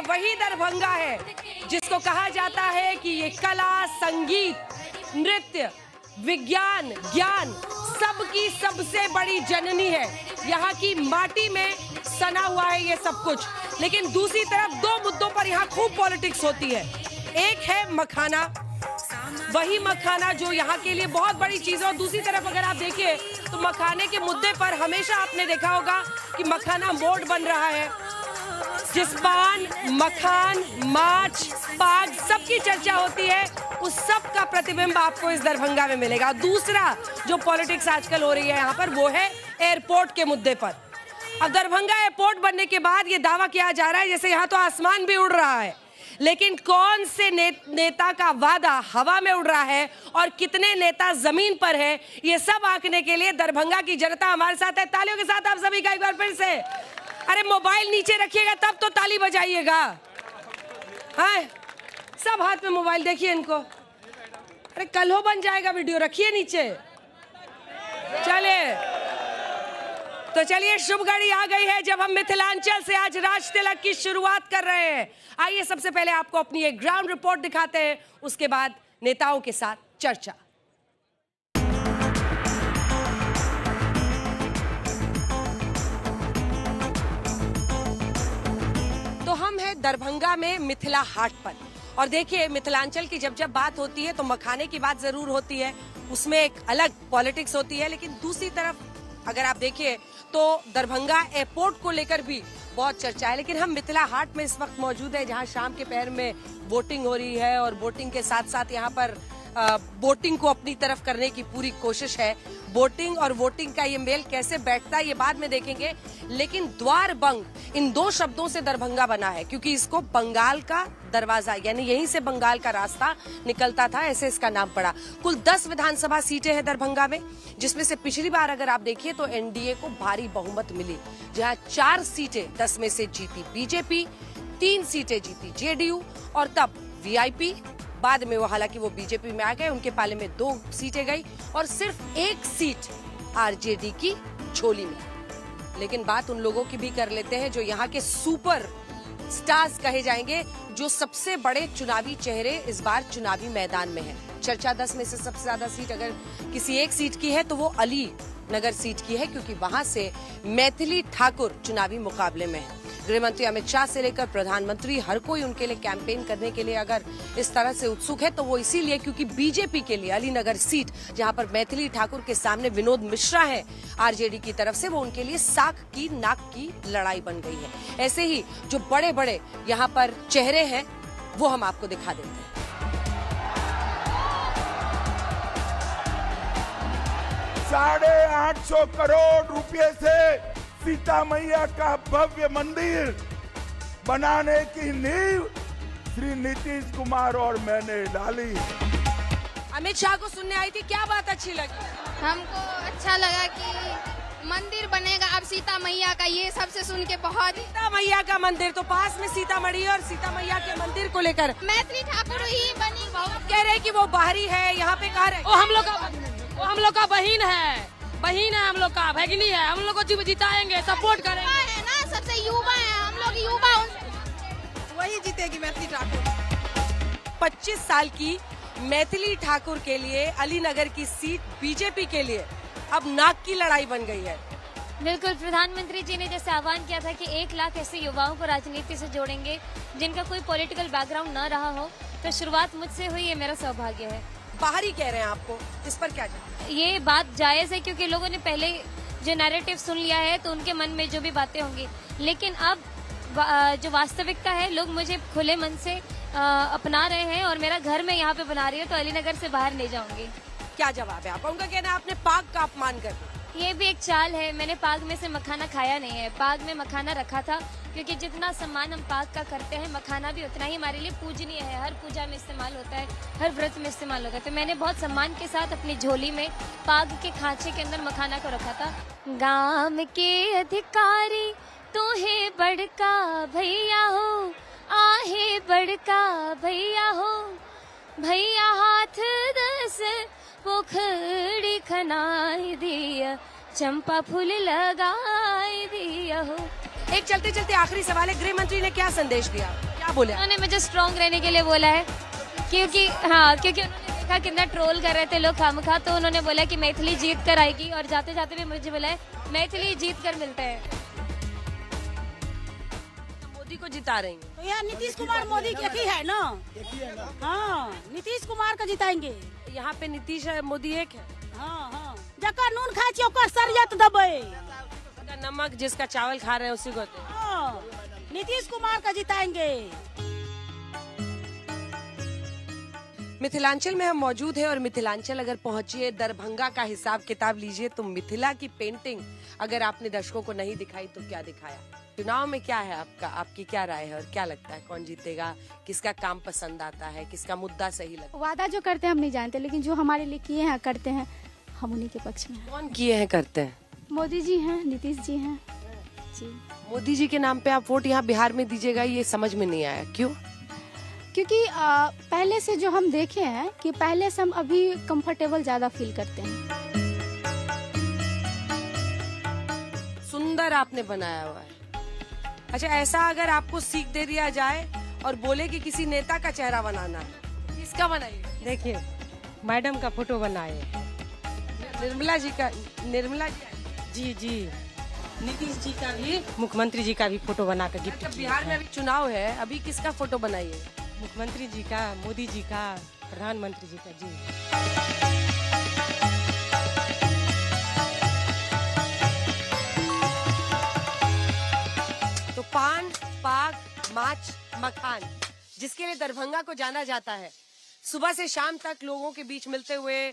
वही दरभंगा है जिसको कहा जाता है कि ये कला, संगीत, नृत्य, विज्ञान, ज्ञान सबकी सबसे बड़ी जननी है। यहाँ की माटी में सना हुआ है ये सब कुछ। लेकिन दूसरी तरफ दो मुद्दों पर यहाँ खूब पॉलिटिक्स होती है। एक है मखाना, वही मखाना जो यहाँ के लिए बहुत बड़ी चीज है, और दूसरी तरफ अगर आप देखिए तो मखाने के मुद्दे पर हमेशा आपने देखा होगा कि मखाना मोड बन रहा है, जिस पान, मखान, माछ, पाग सबकी चर्चा होती है, उस सब का प्रतिबिंब आपको इस दरभंगा में मिलेगा। दूसरा जो पॉलिटिक्स आजकल हो रही है यहाँ पर वो है एयरपोर्ट के मुद्दे पर। अब दरभंगा एयरपोर्ट बनने के बाद ये दावा किया जा रहा है जैसे यहाँ तो आसमान भी उड़ रहा है, लेकिन कौन से नेता का वादा हवा में उड़ रहा है और कितने नेता जमीन पर है, ये सब आंकने के लिए दरभंगा की जनता हमारे साथ है। तालियों के साथ आप सभी का एक बार फिर से। अरे मोबाइल नीचे रखिएगा तब तो ताली बजाइएगा। हाँ, सब हाथ में मोबाइल, देखिए इनको। अरे कल हो बन जाएगा वीडियो, रखिए नीचे। चलिए तो चलिए, शुभ घड़ी आ गई है जब हम मिथिलांचल से आज राज तिलक की शुरुआत कर रहे हैं। आइए सबसे पहले आपको अपनी एक ग्राउंड रिपोर्ट दिखाते हैं, उसके बाद नेताओं के साथ चर्चा। तो हम हैं दरभंगा में मिथिला हाट पर, और देखिए मिथिलांचल की जब जब बात होती है तो मखाने की बात जरूर होती है, उसमें एक अलग पॉलिटिक्स होती है। लेकिन दूसरी तरफ अगर आप देखिए तो दरभंगा एयरपोर्ट को लेकर भी बहुत चर्चा है। लेकिन हम मिथिला हाट में इस वक्त मौजूद है जहां शाम के पहर में बोटिंग हो रही है, और बोटिंग के साथ साथ यहाँ पर बोटिंग को अपनी तरफ करने की पूरी कोशिश है। बोटिंग और वोटिंग का ये मेल कैसे बैठता है ये बाद में देखेंगे। लेकिन द्वार बंग, इन दो शब्दों से दरभंगा बना है क्योंकि इसको बंगाल का दरवाजा, यानी यहीं से बंगाल का रास्ता निकलता था, ऐसे इसका नाम पड़ा। कुल 10 विधानसभा सीटें हैं दरभंगा में, जिसमें से पिछली बार अगर आप देखिए तो एनडीए को भारी बहुमत मिली, जहां 4 सीटें 10 में से जीती बीजेपी, 3 सीटें जीती जेडीयू, और तब वीआईपी, बाद में वो हालांकि वो बीजेपी में आ गए, उनके पाले में 2 सीटें गई और सिर्फ 1 सीट आरजेडी की झोली में। लेकिन बात उन लोगों की भी कर लेते हैं जो यहाँ के सुपर स्टार्स कहे जाएंगे, जो सबसे बड़े चुनावी चेहरे इस बार चुनावी मैदान में हैं। चर्चा 10 में से सबसे ज्यादा सीट अगर किसी एक सीट की है तो वो अली नगर सीट की है, क्योंकि वहां से मैथिली ठाकुर चुनावी मुकाबले में है। गृह मंत्री अमित शाह से लेकर प्रधानमंत्री हर कोई उनके लिए कैंपेन करने के लिए अगर इस तरह से उत्सुक है तो वो इसीलिए क्योंकि बीजेपी के लिए अलीनगर सीट, जहां पर मैथिली ठाकुर के सामने विनोद मिश्रा है आरजेडी की तरफ से, वो उनके लिए साख की नाक की लड़ाई बन गई है। ऐसे ही जो बड़े बड़े यहाँ पर चेहरे हैं वो हम आपको दिखा देते हैं। 850 करोड़ रुपए से सीता मैया का भव्य मंदिर बनाने की नींव श्री नीतीश कुमार और मैंने डाली। अमित शाह को सुनने आई थी, क्या बात अच्छी लगी? हमको अच्छा लगा कि मंदिर बनेगा अब सीता मैया का, ये सबसे सुन के बहुत। सीता मैया का मंदिर तो पास में सीतामढ़ी, और सीता मैया के मंदिर को लेकर मैथिली ठाकुर ही बनी। बहुत कह रहे कि वो बाहरी है, यहाँ पे कह रहे वो हम लोग का बहन है, हम लोग का भगिनी है, हम लोग को जिताएंगे, सपोर्ट करेंगे। है ना, सबसे युवा है हम लोग, युवा वही जीतेगी मैथिली ठाकुर। 25 साल की मैथिली ठाकुर के लिए अलीनगर की सीट बीजेपी के लिए अब नाक की लड़ाई बन गई है। बिल्कुल, प्रधानमंत्री जी ने जैसे आह्वान किया था कि 1 लाख ऐसे युवाओं को राजनीति से जोड़ेंगे जिनका कोई पॉलिटिकल बैकग्राउंड न रहा हो, तो शुरुआत मुझसे हुई, ये मेरा सौभाग्य है। बाहरी कह रहे हैं आपको, इस पर क्या ये बात जायज है क्योंकि लोगों ने पहले जो नैरेटिव सुन लिया है तो उनके मन में जो भी बातें होंगी, लेकिन अब जो वास्तविकता है, लोग मुझे खुले मन से अपना रहे हैं और मेरा घर में यहाँ पे बना रही हूँ, तो अलीनगर से बाहर नहीं जाऊंगी। क्या जवाब है आपका? उनका कहना है आपने पाग का अपमान कर दिया। ये भी एक चाल है, मैंने पाग में से मखाना खाया नहीं है, पाग में मखाना रखा था, क्योंकि जितना सम्मान हम पाग का करते हैं मखाना भी उतना ही हमारे लिए पूजनीय है, हर पूजा में इस्तेमाल होता है, हर व्रत में इस्तेमाल होता है। तो मैंने बहुत सम्मान के साथ अपनी झोली में पाग के खांचे के अंदर मखाना को रखा था। गांव के अधिकारी तू है बड़का भैया हो, आहे बड़का भैया हो, भैया हाथ 10 पोखड़ी खनाई दिया, चंपा फूल लगाई दिया हो। एक चलते चलते आखिरी सवाल है, गृह मंत्री ने क्या संदेश दिया? क्या बोले? उन्होंने मुझे स्ट्रॉन्ग रहने के लिए बोला है, क्योंकि उन्होंने देखा कितना ट्रोल कर रहे थे लोग खामखा, तो उन्होंने बोला कि मैथिली जीत कर आएगी, और जाते जाते भी मुझे बोला है मैथिली जीत कर मिलते हैं। मोदी को जिता रही हैं। तो यहाँ नीतीश कुमार मोदी के ही है ना? हाँ, नीतीश कुमार को जिताएंगे। यहाँ पे नीतीश है, मोदी एक है। हाँ, जका नून खाए छी ओकर सरियत दबे, जिसका नमक, जिसका चावल खा रहे हैं उसी को दें। हाँ, नीतीश कुमार का जिताएंगे। मिथिलांचल में हम मौजूद हैं और मिथिलांचल अगर पहुंचिए, दरभंगा का हिसाब किताब लीजिए तो मिथिला की पेंटिंग अगर आपने दर्शकों को नहीं दिखाई तो क्या दिखाया? चुनाव में क्या है आपकी क्या राय है और क्या लगता है कौन जीतेगा? किसका काम पसंद आता है? किसका मुद्दा सही लगता है? वादा जो करते हैं हम नहीं जानते, लेकिन जो हमारे लिए किए हैं करते हैं, हम उन्हीं के पक्ष में हैं। कौन किए हैं करते हैं? मोदी जी हैं, नीतीश जी हैं जी। मोदी जी के नाम पे आप वोट यहाँ बिहार में दीजिएगा, ये समझ में नहीं आया, क्यों? क्योंकि पहले से जो हम देखे हैं कि पहले से हम अभी कंफर्टेबल ज्यादा फील करते हैं। सुंदर आपने बनाया हुआ है। अच्छा, ऐसा अगर आपको सीख दे दिया जाए और बोले कि किसी नेता का चेहरा बनाना है, किसका बनाइए? देखिए, मैडम का फोटो बनाए। निर्मला जी का? निर्मला जी जी, नीतीश जी का भी, मुख्यमंत्री जी का भी फोटो बना कर गिफ्ट जब किया बिहार में है। अभी चुनाव है, अभी किसका फोटो बनाइए? मुख्यमंत्री जी का, मोदी जी का, प्रधानमंत्री जी का। जी तो पान, पाग, माछ, मखान, जिसके लिए दरभंगा को जाना जाता है, सुबह से शाम तक लोगों के बीच मिलते हुए,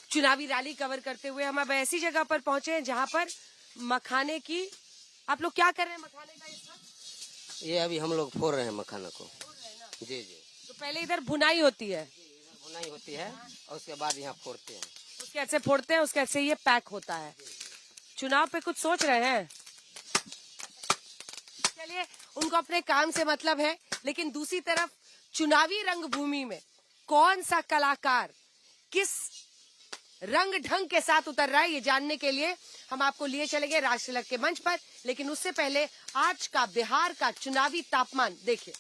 चुनावी रैली कवर करते हुए हम अब ऐसी जगह पर पहुंचे हैं जहां पर मखाने की, आप लोग क्या कर रहे हैं मखाने का इस वक्त? ये अभी हम लोग फोड़ रहे हैं मखाना को। जी जी। तो पहले इधर भुनाई होती है, बुनाई होती है और उसके बाद यहाँ फोड़ते हैं। उसके ऐसे फोड़ते हैं, उसके ऐसे ये पैक होता है। चुनाव पे कुछ सोच रहे हैं? चलिए, उनको अपने काम से मतलब है, लेकिन दूसरी तरफ चुनावी रंगभूमि में कौन सा कलाकार किस रंग ढंग के साथ उतर रहा है, ये जानने के लिए हम आपको लिए चलेंगे राष्ट्रतिलक के मंच पर। लेकिन उससे पहले आज का बिहार का चुनावी तापमान देखिए।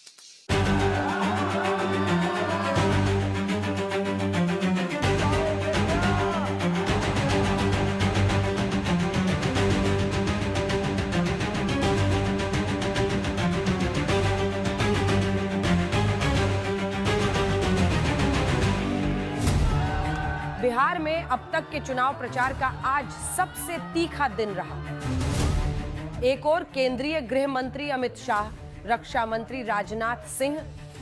बिहार में अब तक के चुनाव प्रचार का आज सबसे तीखा दिन रहा। एक और केंद्रीय गृह मंत्री अमित शाह, रक्षा मंत्री राजनाथ सिंह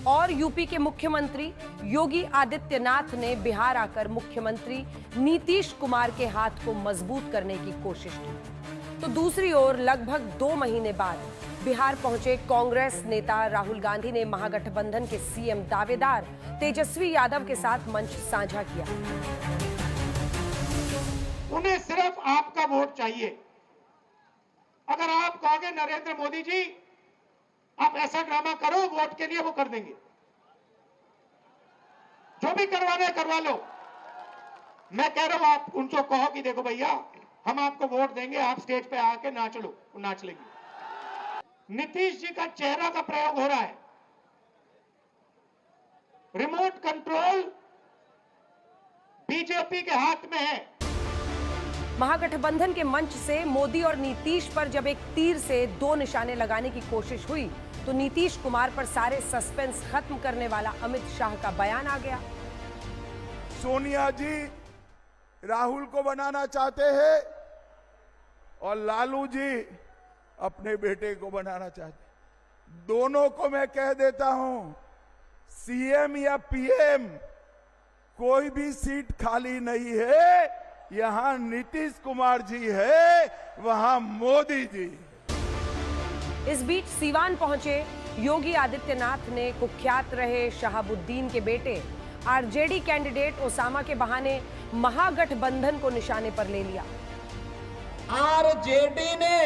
और यूपी के मुख्यमंत्री योगी आदित्यनाथ ने बिहार आकर मुख्यमंत्री नीतीश कुमार के हाथ को मजबूत करने की कोशिश की। तो दूसरी ओर लगभग 2 महीने बाद बिहार पहुंचे कांग्रेस नेता राहुल गांधी ने महागठबंधन के सीएम दावेदार तेजस्वी यादव के साथ मंच साझा किया। उन्हें सिर्फ आपका वोट चाहिए। अगर आप कहोगे नरेंद्र मोदी जी आप ऐसा ड्रामा करो वोट के लिए, वो कर देंगे। जो भी करवाना है करवा लो। मैं कह रहा हूं आप उनको कहो कि देखो भैया हम आपको वोट देंगे, आप स्टेज पे आके नाच लो, वो नाच लेगी। नीतीश जी का चेहरा का प्रयोग हो रहा है। रिमोट कंट्रोल बीजेपी के हाथ में है। महागठबंधन के मंच से मोदी और नीतीश पर जब एक तीर से 2 निशाने लगाने की कोशिश हुई तो नीतीश कुमार पर सारे सस्पेंस खत्म करने वाला अमित शाह का बयान आ गया। सोनिया जी राहुल को बनाना चाहते हैं और लालू जी अपने बेटे को बनाना चाहते हैं। दोनों को मैं कह देता हूं, सीएम या पीएम कोई भी सीट खाली नहीं है। यहां नीतीश कुमार जी है, वहां मोदी जी। इस बीच सीवान पहुंचे योगी आदित्यनाथ ने कुख्यात रहे शहाबुद्दीन के बेटे आरजेडी कैंडिडेट ओसामा के बहाने महागठबंधन को निशाने पर ले लिया। आरजेडी ने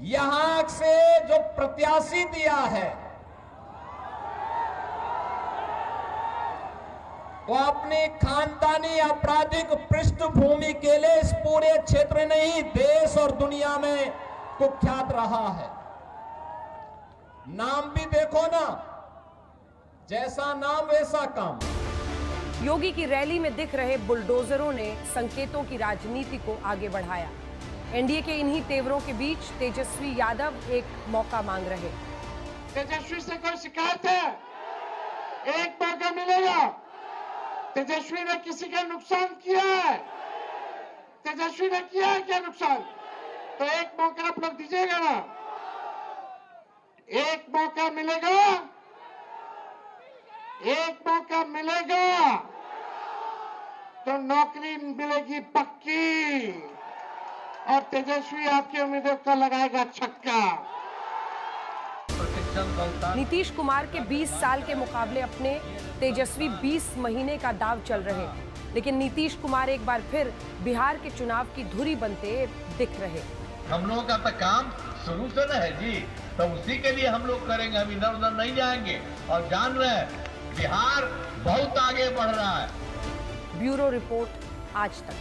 यहां से जो प्रत्याशी दिया है वो अपनी खानदानी आपराधिक पृष्ठभूमि के लिए इस पूरे क्षेत्र नहीं देश और दुनिया में कुख्यात रहा है। नाम भी देखो ना, जैसा नाम वैसा काम। योगी की रैली में दिख रहे बुलडोजरों ने संकेतों की राजनीति को आगे बढ़ाया। एनडीए के इन्हीं तेवरों के बीच तेजस्वी यादव एक मौका मांग रहे। तेजस्वी से कोई शिकायत है? एक मौका मिलेगा। तेजस्वी ने किसी का नुकसान किया है? तेजस्वी ने किया है क्या नुकसान? तो एक मौका आप लोग दीजिएगा ना, एक मौका मिलेगा, एक मौका मिलेगा तो नौकरी मिलेगी पक्की और तेजस्वी आपकी उम्मीदों को लगाएगा छक्का। नीतीश कुमार के 20 साल के मुकाबले अपने तेजस्वी 20 महीने का दाव चल रहे, लेकिन नीतीश कुमार एक बार फिर बिहार के चुनाव की धुरी बनते दिख रहे। हम लोगों का तो काम शुरू से न है जी, तो उसी के लिए हम लोग करेंगे, हम इधर उधर नहीं जाएंगे और जान रहे हैं बिहार बहुत आगे बढ़ रहा है। ब्यूरो रिपोर्ट, आज तक।